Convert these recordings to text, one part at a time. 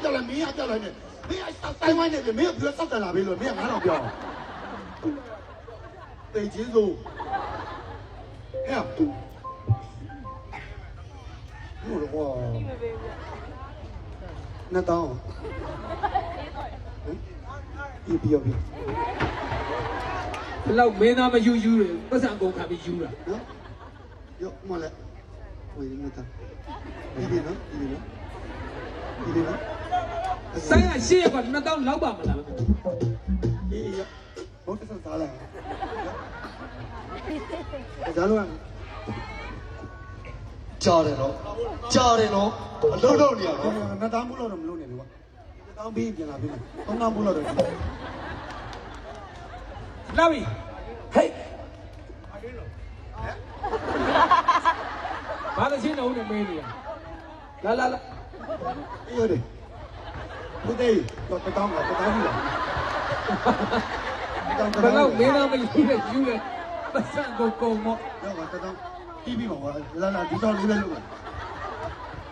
ပြောလိုက်မင်းကပြောလိုက်နဲ့မင်းအတိုင်းဝိုင်းနေပြီမင်းကပြောစောက်တယ်လာပြီလို့မင်းကငါတော့ပြောတိတ်ချင်းစိုးဟဲ့ဘူးလို့ကွာနှစ်တောင်းဒီပြောပြီဘလောက်မင်းသားမယူယူတယ်ပတ်စံကုန်ခံပြီးယူတာနော်ရောမလဲဝေးနေတာဒီနော်ဆိုင်ကရှေ့က2000လောက်ပါမလားအေးရောဘုတ်ဆက်စားလိုက်ဇာလို့ကြားတယ်နော်အလုံးလုံးနေရနော်နှစ်တောင်းဘူးလို့တော့မလုပ်နဲ့လို့ကွာနှစ်တောင်းပြီးပြန်လာပြီသုံးတောင်းဘူးလို့တော့လာပြီဟေးဘာလို့ချင်းတော့နေမေးနေရလာအေးရတယ်ဘုဒ္ဓေတော့တောင်းဘူးလားဘလောက်မင်းသားမယူတဲ့ယူတဲ့ပတ်စံကုန်မော့တော့တောင်းပြီးပြီပါကွာလာဒီတော့လေးပဲလုပ်ပါ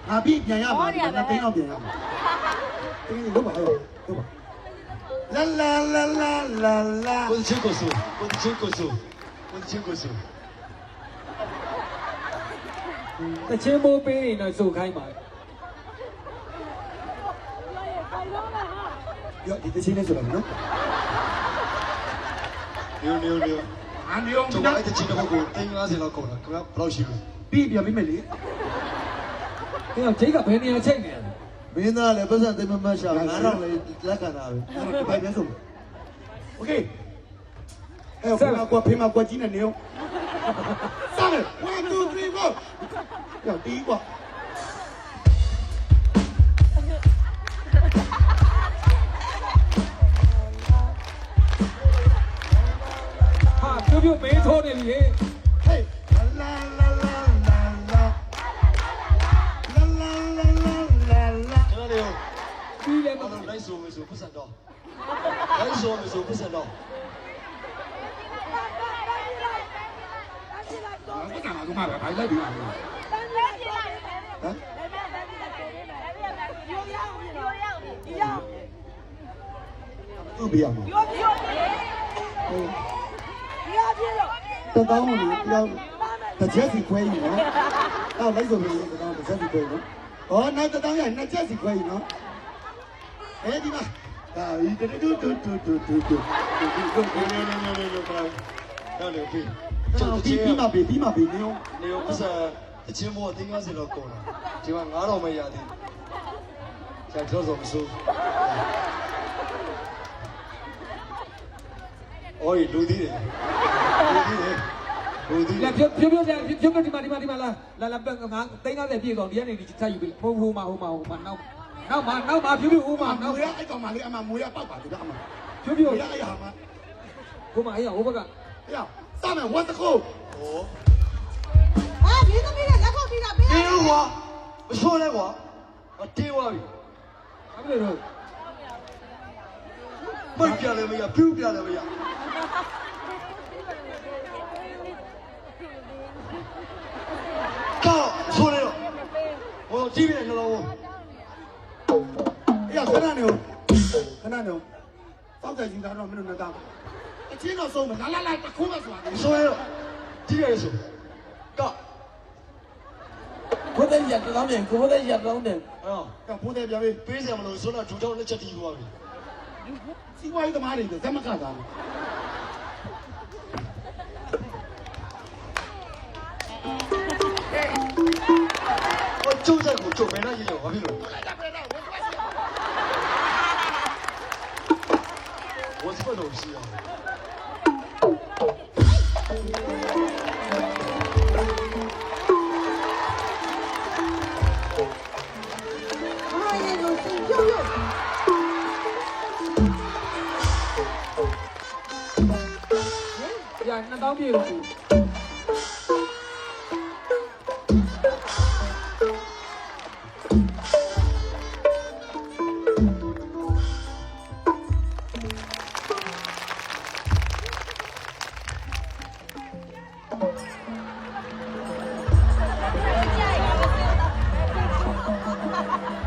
ငါပြီးပြန်ရမှာငါသိန်းတော့ပြန်ရမှာတင်းလုပ်ပါလုပ်ပါလာကိုချင်းကိုဆူတချင်းမိုးပေးရင်တော့စုခိုင်းပါရောဒီတချင်းနဲ့ဆိုတော့နော်နေကျွန်တော်အဲ့တချင်းတော့ကို350လောက်ကုန်တာခင်ဗျာဘယ်လောက်ရှိလဲပြီးပြန်ပြီမယ်လေအဲ့တော့ဂျိတ်ကဘယ်နေရာချိန်နေလဲမင်းသားလည်းပတ်စံသိမမှတ်ရှာ9000လေးလက်ခံတာပဲဒီပိုင်ပြန်ဆုံးโอเคအဲ့တော့ဖေးမကွာကြီးနေနေအောင်စားမယ်1 2 3 4ရောတီးကွာဟာပြုတ်မေးထိုးနေပြီဟေးလာကျွန်တော်တို့ပြီးလည်းမဟုတ်လိုက်ဆိုမယ်ဆိုပတ်စံတော့လိုက်ဆိုမယ်ဆိုပတ်စံတော့ဘာကမှမဘာလိုက်ပြီဟမ်သူ့ပြရမှာတောင်းလို့ပြောတစ်ချက်စီခွဲယူနော်တော့လိုက်ဆိုပြီးတောင်းတစ်ချက်စီခွဲနော်ဟောနောက်တောင်းရနှစ်ချက်စီခွဲယူနော်ဒီမှာဒါဒီတူတော့လေပြီပြီးမှနေရောပတ်စံတချင်းဘော350လောက်ကုန်တာဒီမှာ9000ပဲရသေးတယ်ကျွန်တော်ဆိုမစိုးအော်လူသေးတယ်လက်ပြုတ်ဒီမှာလာပက်ကငါ350ပြည့်တော့ဒီကနေဒီချက်ယူပြီဟိုမှာနောက်မှာပြုတ်ဦးမှာနောက်ရအဲ့ကောင်မလေးအမမွေးရပောက်ပါဒီကအမပြုတ်ရအဲ့ဟာမဟိုမှာအေးဟိုဘက်ကအေးစမယ်ဝတ်တခုဒီသမီးလည်းလက်ခုပ်ပြီးတာပေးတယ်ကွာမဆိုးလဲကွာတေးသွားပြီအဲ့လိုတော့မိတ်ပြလည်းမရပြူးပြလည်းမရကောဆိုးလဲတော့ဟိုကြည့်ပြီနှလုံးအေးခဏနေစောက်ကြယူတာတော့မင်းတို့နှစ်တောင်းအချင်းတော့ဆုံးမလာတခုမှဆိုတာဆိုးလဲတော့ကြည့်ရဆိုကောဘုဒ္ဓရတောင်းတယ်ကိုဘုဒ္ဓရတောင်းတယ်ကဘုဒ္ဓပြပြီပေးစရာမလိုဆိုတော့ဒူတော့လက်ချက်တီးသွားပြီစီဝိုင်းသမားတွေဇမကတာကျုပ်ချက်ကိုကျုပ်မဲနဲ့ရေးရောဘာဖြစ်လို့我是不懂事啊。呀，那当兵的。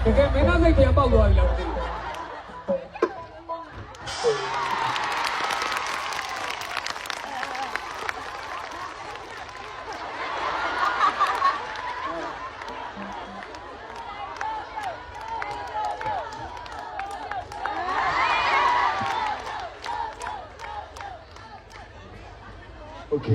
တကယ်မင်းသားစိတ်ပြန်ပေါက်သွားပြီ ပြီလားမသိဘူးโอเค